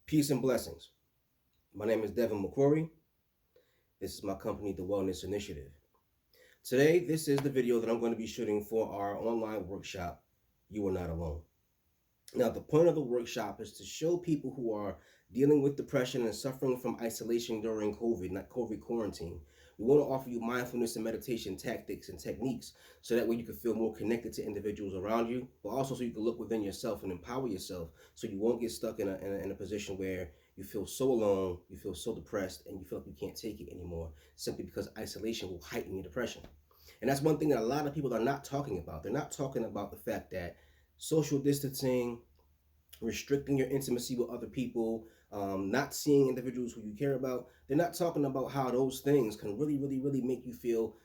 Peace and blessings. My name is Devin McQuarrie. This is my company, The Wellness Initiative. Today, this is the video that I'm going to be shooting for our online workshop, You Are Not Alone. Now, the point of the workshop is to show people who are dealing with depression and suffering from isolation during COVID, not COVID quarantine. We want to offer you mindfulness and meditation tactics and techniques so that way you can feel more connected to individuals around you, but also so you can look within yourself and empower yourself so you won't get stuck in a position where you feel so alone, you feel so depressed, and you feel like you can't take it anymore simply because isolation will heighten your depression. And that's one thing that a lot of people are not talking about. They're not talking about the fact that social distancing, restricting your intimacy with other people, not seeing individuals who you care about. They're not talking about how those things can really make you feel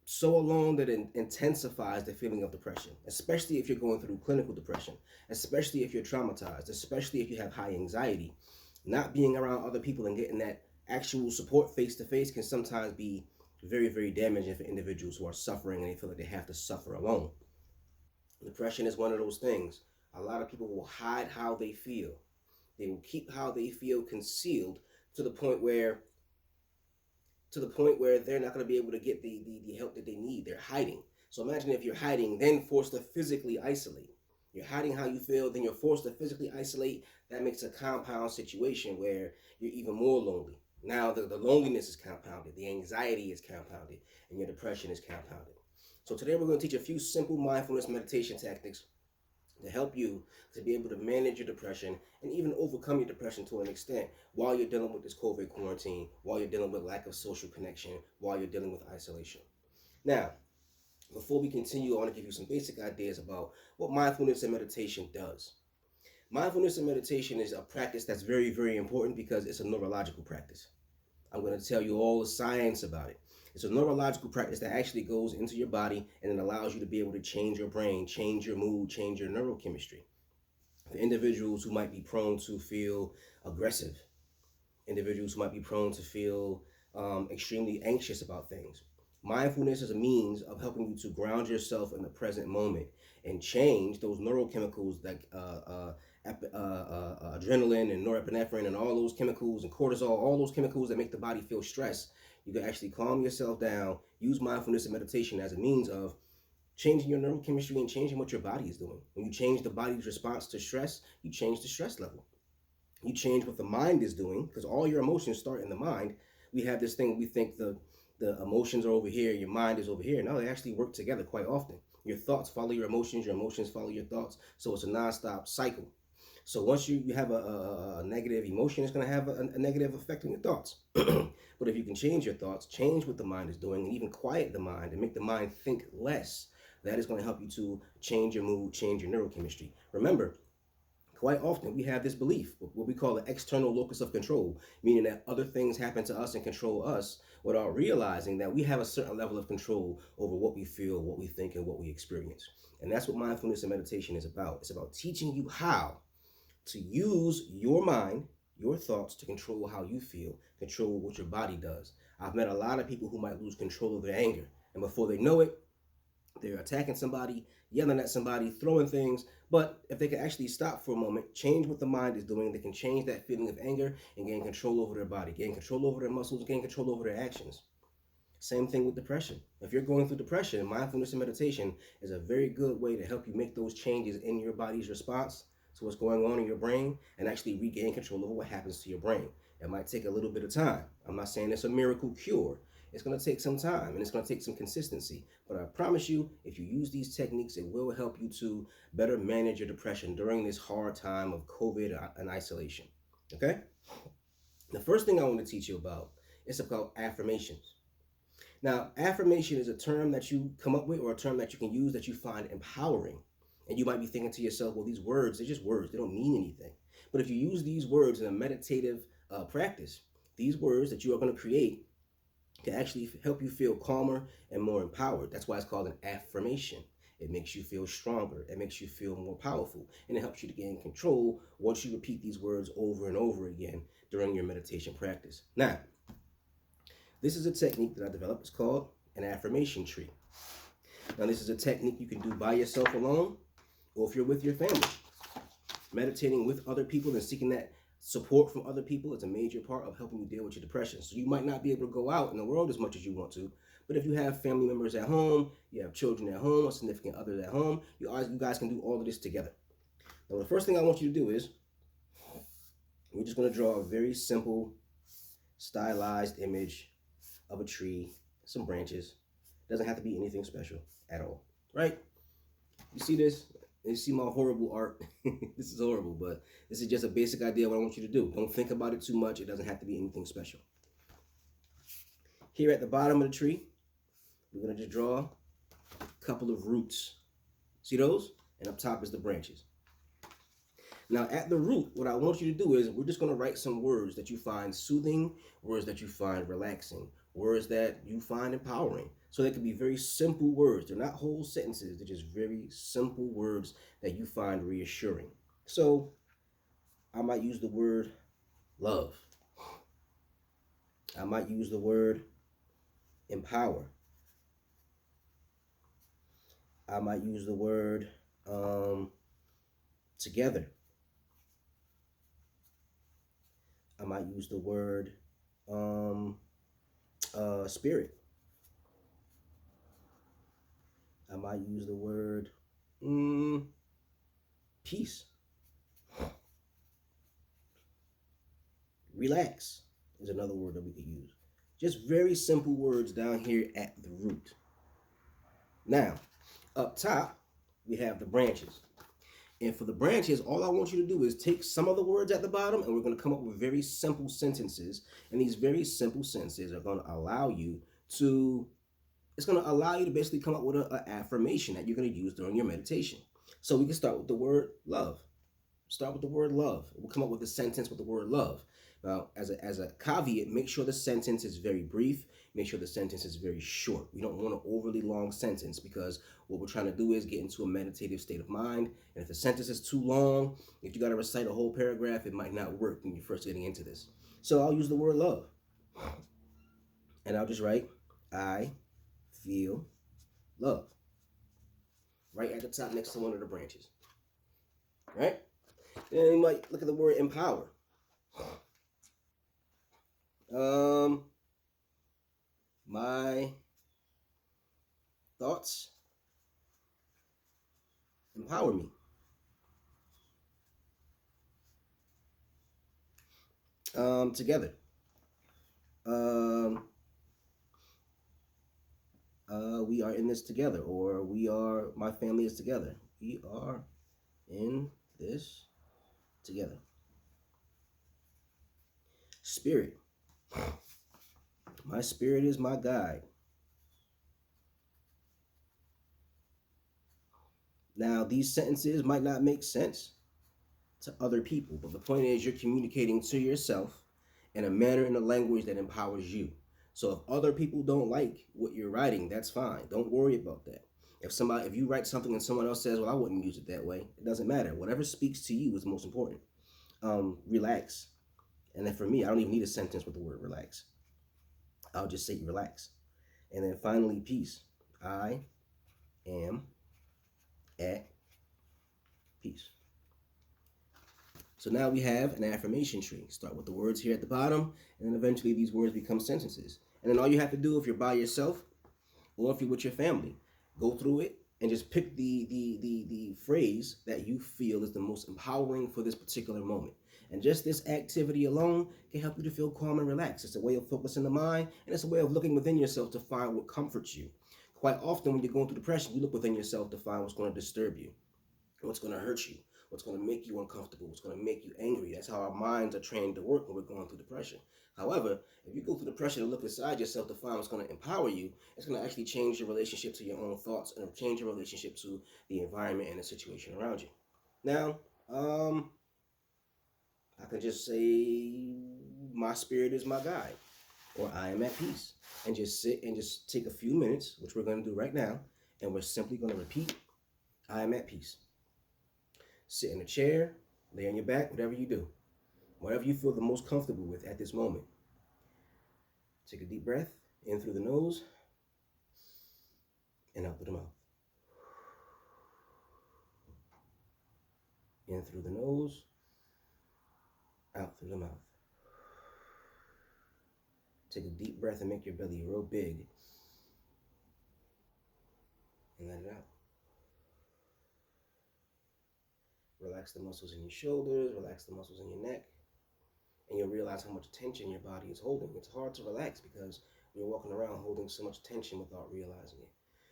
so alone that it intensifies the feeling of depression, especially if you're going through clinical depression, especially if you're traumatized, especially if you have high anxiety. Not being around other people and getting that actual support face to face can sometimes be very damaging for individuals who are suffering and they feel like they have to suffer alone. Depression is one of those things. A lot of people will hide how they feel. They will keep how they feel concealed to the point where they're not going to be able to get the help that they need. They're hiding. So imagine if you're hiding, then forced to physically isolate. You're hiding how you feel, then you're forced to physically isolate. That makes a compound situation where you're even more lonely. Now the loneliness is compounded, the anxiety is compounded, and your depression is compounded. So today we're going to teach a few simple mindfulness meditation tactics to help you to be able to manage your depression and even overcome your depression to an extent while you're dealing with this COVID quarantine, while you're dealing with lack of social connection, while you're dealing with isolation. Now, before we continue, I want to give you some basic ideas about what mindfulness and meditation does. Mindfulness and meditation is a practice that's very important because it's a neurological practice. I'm going to tell you all the science about it. It's a neurological practice that actually goes into your body and it allows you to be able to change your brain, change your mood, change your neurochemistry. For individuals who might be prone to feel aggressive, individuals who might be prone to feel extremely anxious about things, mindfulness is a means of helping you to ground yourself in the present moment and change those neurochemicals like adrenaline and norepinephrine and all those chemicals and cortisol, all those chemicals that make the body feel stress. You can actually calm yourself down, use mindfulness and meditation as a means of changing your neurochemistry and changing what your body is doing. When you change the body's response to stress, you change the stress level. You change what the mind is doing because all your emotions start in the mind. We have this thing, we think the emotions are over here, your mind is over here. No, they actually work together quite often. Your thoughts follow your emotions follow your thoughts. So it's a nonstop cycle. So once you have a negative emotion, it's going to have a negative effect on your thoughts. But if you can change your thoughts, change what the mind is doing, and even quiet the mind and make the mind think less, that is going to help you to change your mood, change your neurochemistry. Remember, quite often we have this belief, what we call the external locus of control, meaning that other things happen to us and control us without realizing that we have a certain level of control over what we feel, what we think, and what we experience. And that's what mindfulness and meditation is about. It's about teaching you how to use your mind, your thoughts to control how you feel, control what your body does. I've met a lot of people who might lose control of their anger, and before they know it, they're attacking somebody, yelling at somebody, throwing things. But if they can actually stop for a moment, change what the mind is doing, they can change that feeling of anger and gain control over their body, gain control over their muscles, gain control over their actions. Same thing with depression. If you're going through depression, mindfulness and meditation is a very good way to help you make those changes in your body's response to what's going on in your brain and actually regain control over what happens to your brain. It might take a little bit of time. I'm not saying it's a miracle cure. It's going to take some time and it's going to take some consistency. But I promise you, if you use these techniques, it will help you to better manage your depression during this hard time of COVID and isolation. Okay? The first thing I want to teach you about is about affirmations. Now, affirmation is a term that you come up with or a term that you can use that you find empowering. And you might be thinking to yourself, well, these words, they're just words. They don't mean anything. But if you use these words in a meditative practice, these words that you are going to create can actually help you feel calmer and more empowered. That's why it's called an affirmation. It makes you feel stronger. It makes you feel more powerful. And it helps you to gain control once you repeat these words over and over again during your meditation practice. Now, this is a technique that I developed. It's called an affirmation tree. Now, this is a technique you can do by yourself alone or if you're with your family. Meditating with other people and seeking that Support from other people is a major part of helping you deal with your depression. So you might not be able to go out in the world as much as you want to, but if you have family members at home, you have children at home, or significant others at home, you guys can do all of this together. Now, the first thing I want you to do is we're just going to draw a very simple, stylized image of a tree, some branches. It doesn't have to be anything special at all, right? You see this? You see my horrible art? This is horrible, but this is just a basic idea of what I want you to do. Don't think about it too much. It doesn't have to be anything special. Here at the bottom of the tree, we're going to just draw a couple of roots. See those? And up top is the branches. Now, at the root, what I want you to do is we're just going to write some words that you find soothing, words that you find relaxing, words that you find empowering. So they can be very simple words. They're not whole sentences. They're just very simple words that you find reassuring. So I might use the word love. I might use the word empower. I might use the word together. I might use the word spirit. I might use the word peace. Relax is another word that we could use. Just very simple words down here at the root. Now, up top, we have the branches. And for the branches, all I want you to do is take some of the words at the bottom, and we're going to come up with very simple sentences. And these very simple sentences are going to allow you to, it's going to allow you to basically come up with an affirmation that you're going to use during your meditation. So we can start with the word love. Start with the word love. We'll come up with a sentence with the word love. Now, as a caveat, make sure the sentence is very brief. Make sure the sentence is very short. We don't want an overly long sentence because what we're trying to do is get into a meditative state of mind. And if the sentence is too long, if you got to recite a whole paragraph, it might not work when you're first getting into this. So I'll use the word love. And I'll just write, I feel love. Right at the top next to one of the branches. Right? Then you might look at the word empower. My thoughts empower me. Together. We are in this together, or my family is together. We are in this together. Spirit. My spirit is my guide. Now, these sentences might not make sense to other people, but the point is you're communicating to yourself in a manner and a language that empowers you. So if other people don't like what you're writing, that's fine. Don't worry about that. If you write something and someone else says, well, I wouldn't use it that way, it doesn't matter. Whatever speaks to you is most important. Relax. And then for me, I don't even need a sentence with the word relax. I'll just say relax. And then finally, peace. I am at peace. So now we have an affirmation tree. Start with the words here at the bottom, and then eventually these words become sentences. And then all you have to do if you're by yourself or if you're with your family, go through it and just pick the phrase that you feel is the most empowering for this particular moment. And just this activity alone can help you to feel calm and relaxed. It's a way of focusing the mind, and it's a way of looking within yourself to find what comforts you. Quite often when you're going through depression, you look within yourself to find what's going to disturb you, what's going to hurt you, what's going to make you uncomfortable, what's going to make you angry. That's how our minds are trained to work when we're going through depression. However, if you go through depression and look inside yourself to find what's going to empower you, it's going to actually change your relationship to your own thoughts and change your relationship to the environment and the situation around you. Now, I can just say, my spirit is my guide, or I am at peace, and just sit and just take a few minutes, which we're going to do right now, and we're simply going to repeat, I am at peace. Sit in a chair, lay on your back, whatever you do. Whatever you feel the most comfortable with at this moment. Take a deep breath, in through the nose, and out through the mouth. In through the nose, Out through the mouth. Take a deep breath and make your belly real big and let it out. Relax the muscles in your shoulders, relax the muscles in your neck, and you'll realize how much tension your body is holding. It's hard to relax because you're walking around holding so much tension without realizing it.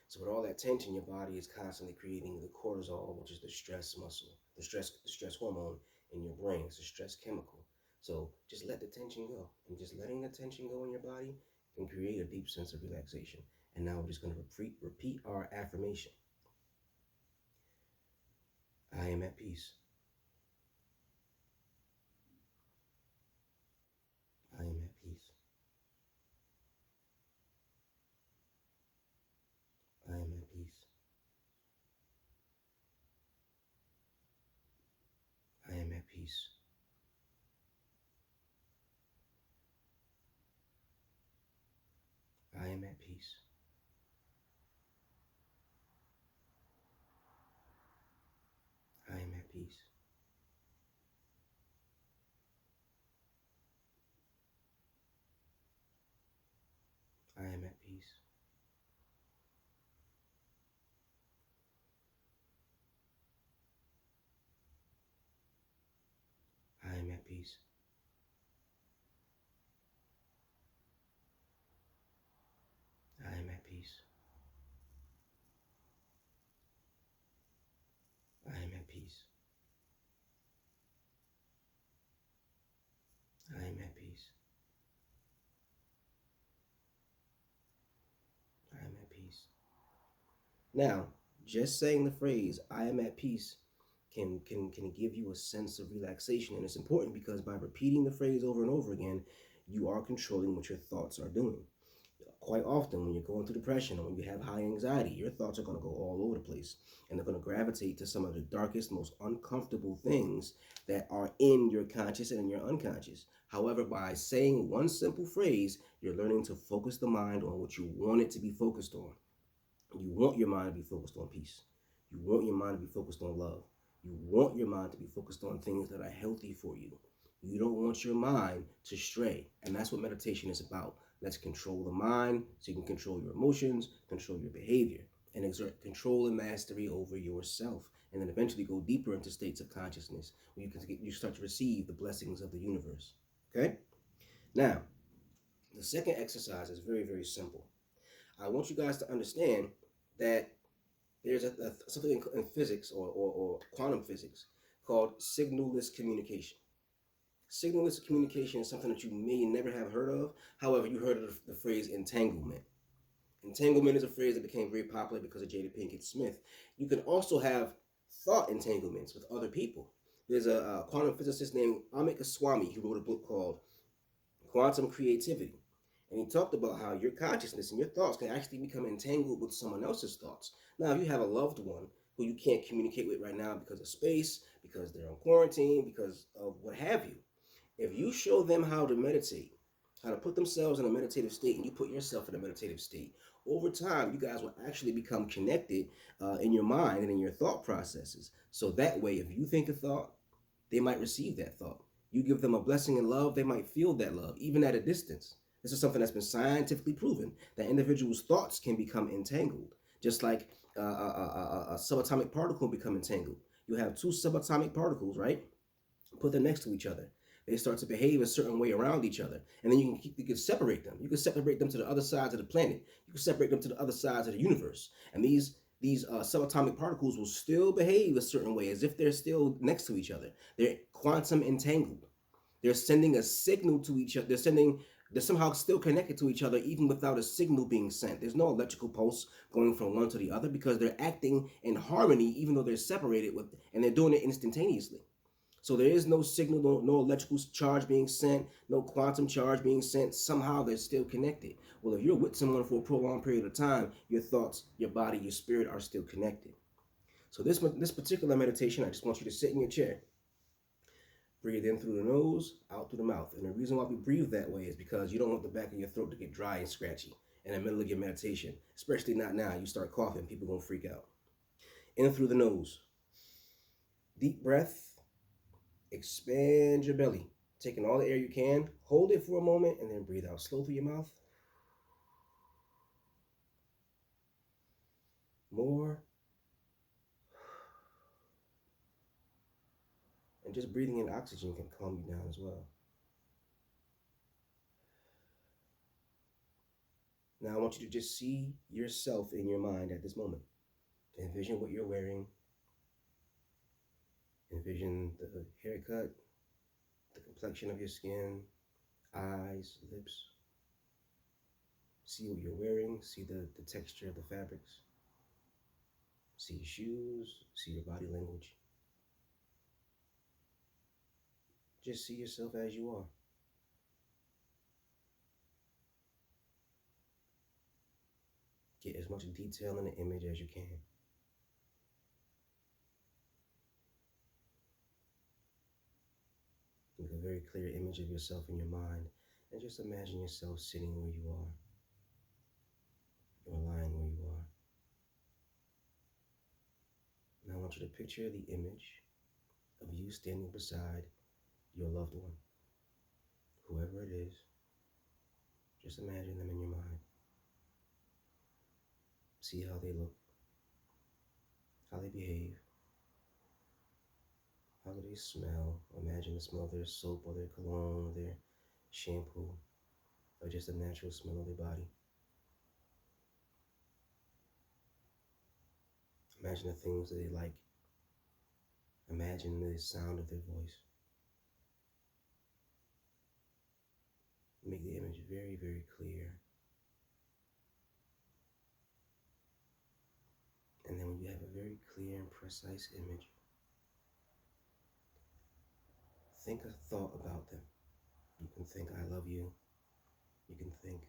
So with all that tension, your body is constantly creating the cortisol, which is the stress muscle, the stress hormone in your brain. It's a stress chemical. So just let the tension go, and just letting the tension go in your body can create a deep sense of relaxation. And now we're just going to repeat our affirmation. I am at peace. I am at peace. I am at peace. I am at peace. I am at peace. I am at peace. I am at peace. I am at peace. I am at peace. I am at peace. I am at peace. I am at peace. Now, just saying the phrase "I am at peace" can give you a sense of relaxation, and it's important because by repeating the phrase over and over again, you are controlling what your thoughts are doing. Quite often, when you're going through depression or when you have high anxiety, your thoughts are going to go all over the place, and they're going to gravitate to some of the darkest, most uncomfortable things that are in your conscious and in your unconscious. However, by saying one simple phrase, you're learning to focus the mind on what you want it to be focused on. You want your mind to be focused on peace. You want your mind to be focused on love. You want your mind to be focused on things that are healthy for you. You don't want your mind to stray. And that's what meditation is about. Let's control the mind so you can control your emotions, control your behavior, and exert control and mastery over yourself. And then eventually go deeper into states of consciousness where you start to receive the blessings of the universe. Okay? Now, the second exercise is very, very simple. I want you guys to understand that there's something in physics or quantum physics called signalless communication. Signalless communication is something that you may never have heard of. However, you heard of the phrase entanglement. Entanglement is a phrase that became very popular because of Jada Pinkett Smith. You can also have thought entanglements with other people. There's a quantum physicist named Amit Goswami who wrote a book called Quantum Creativity. And he talked about how your consciousness and your thoughts can actually become entangled with someone else's thoughts. Now, if you have a loved one who you can't communicate with right now because of space, because they're on quarantine, because of what have you, if you show them how to meditate, how to put themselves in a meditative state, and you put yourself in a meditative state, over time, you guys will actually become connected in your mind and in your thought processes. So that way, if you think a thought, they might receive that thought. You give them a blessing and love, they might feel that love, even at a distance. This is something that's been scientifically proven that individuals' thoughts can become entangled, just like a subatomic particle become entangled. You have two subatomic particles, right? Put them next to each other. They start to behave a certain way around each other, and then you can separate them. You can separate them to the other sides of the planet. You can separate them to the other sides of the universe, and these subatomic particles will still behave a certain way as if they're still next to each other. They're quantum entangled. They're sending a signal to each other. They're somehow still connected to each other even without a signal being sent. There's no electrical pulse going from one to the other because they're acting in harmony even though they're separated with, and they're doing it instantaneously. So there is no signal, no electrical charge being sent, no quantum charge being sent. Somehow they're still connected. Well, if you're with someone for a prolonged period of time, your thoughts, your body, your spirit are still connected. So this particular meditation, I just want you to sit in your chair. Breathe in through the nose, out through the mouth. And the reason why we breathe that way is because you don't want the back of your throat to get dry and scratchy in the middle of your meditation, especially not now. You start coughing, people are going to freak out. In through the nose. Deep breath. Expand your belly. Taking all the air you can, hold it for a moment, and then breathe out slow through your mouth. More. And just breathing in oxygen can calm you down as well. Now I want you to just see yourself in your mind at this moment. Envision what you're wearing. Envision the haircut, the complexion of your skin, eyes, lips. See what you're wearing. See the texture of the fabrics. See your shoes. See your body language. Just see yourself as you are. Get as much detail in the image as you can. Make a very clear image of yourself in your mind, and just imagine yourself sitting where you are, or lying where you are. Now I want you to picture the image of you standing beside your loved one, whoever it is. Just imagine them in your mind. See how they look, how they behave, how do they smell. Imagine the smell of their soap or their cologne or their shampoo, or just the natural smell of their body. Imagine the things that they like. Imagine the sound of their voice. Make the image very, very clear. And then when you have a very clear and precise image, think a thought about them. You can think, I love you. You can think,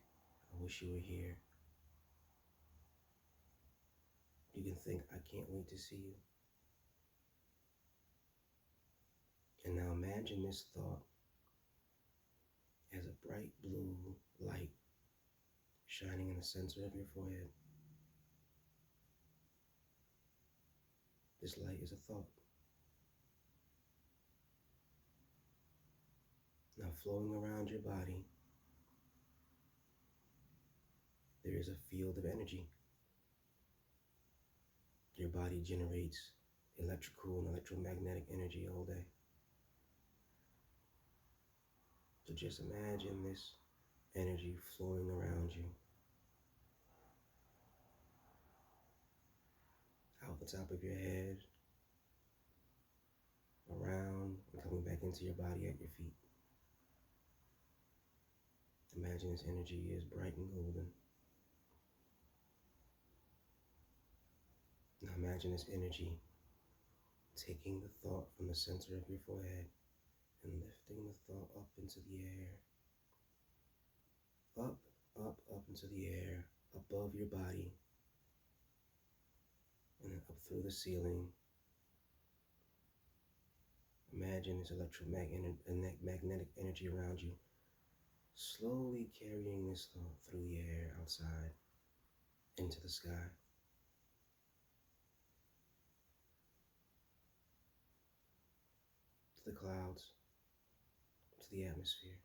I wish you were here. You can think, I can't wait to see you. And now imagine this thought as a bright blue light shining in the center of your forehead. This light is a thought. Now flowing around your body, there is a field of energy. Your body generates electrical and electromagnetic energy all day. So just imagine this energy flowing around you, out the top of your head, around, and coming back into your body at your feet. Imagine this energy is bright and golden. Now imagine this energy taking the thought from the center of your forehead and lifting the thought up into the air. Up, up, up into the air, above your body, and then up through the ceiling. Imagine this electromagnetic energy around you, slowly carrying this thought through the air outside into the sky. To the clouds, to the atmosphere.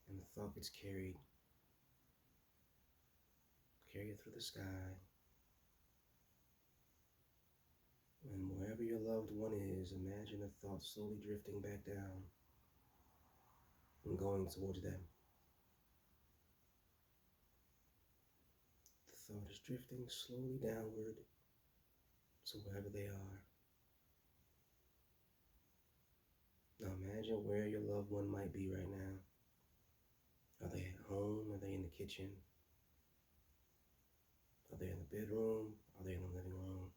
And the thought gets carried. Carry it through the sky. And wherever your loved one is, imagine the thought slowly drifting back down and going towards them. The thought is drifting slowly downward to wherever they are. Now imagine where your loved one might be right now. Are they at home? Are they in the kitchen? Are they in the bedroom? Are they in the living room?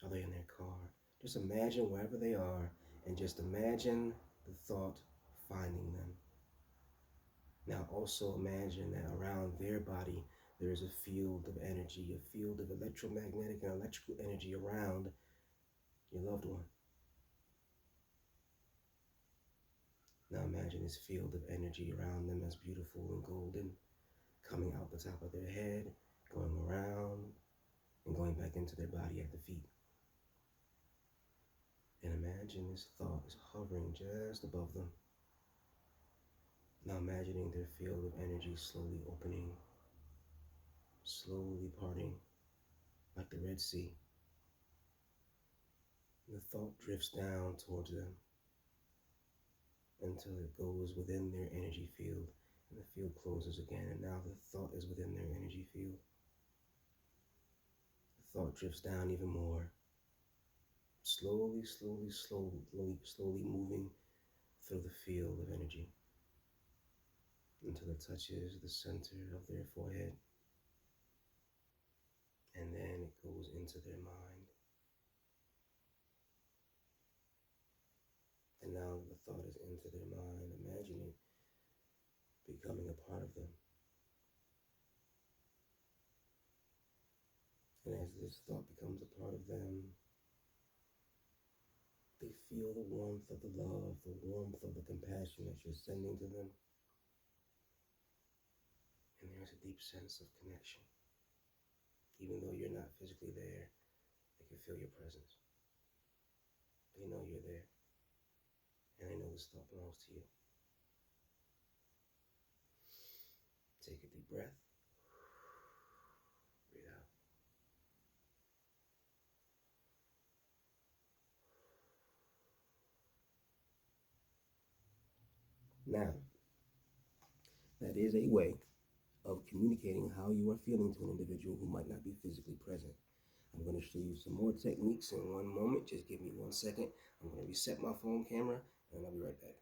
Are they in their car? Just imagine wherever they are, and just imagine the thought finding them. Now also imagine that around their body there is a field of energy, a field of electromagnetic and electrical energy around your loved one. Now imagine this field of energy around them as beautiful and golden, coming out the top of their head, going around, and going back into their body at the feet. And imagine Imagine this thought is hovering just above them. Now imagining their field of energy slowly opening, slowly parting, like the Red Sea. The thought drifts down towards them until it goes within their energy field, and the field closes again, and now the thought is within their energy field. The thought drifts down even more, slowly moving through the field of energy until it touches the center of their forehead, and then it goes into their mind. And now the thought is into their mind, imagine it becoming a part of them. And as this thought becomes a part of them, they feel the warmth of the love, the warmth of the compassion that you're sending to them. And there's a deep sense of connection. Even though you're not physically there, they can feel your presence. They know you're there. And they know this thought belongs to you. Take a deep breath. Breathe out. Now, that is a way of communicating how you are feeling to an individual who might not be physically present. I'm going to show you some more techniques in one moment. Just give me 1 second. I'm going to reset my phone camera, and I'll be right back.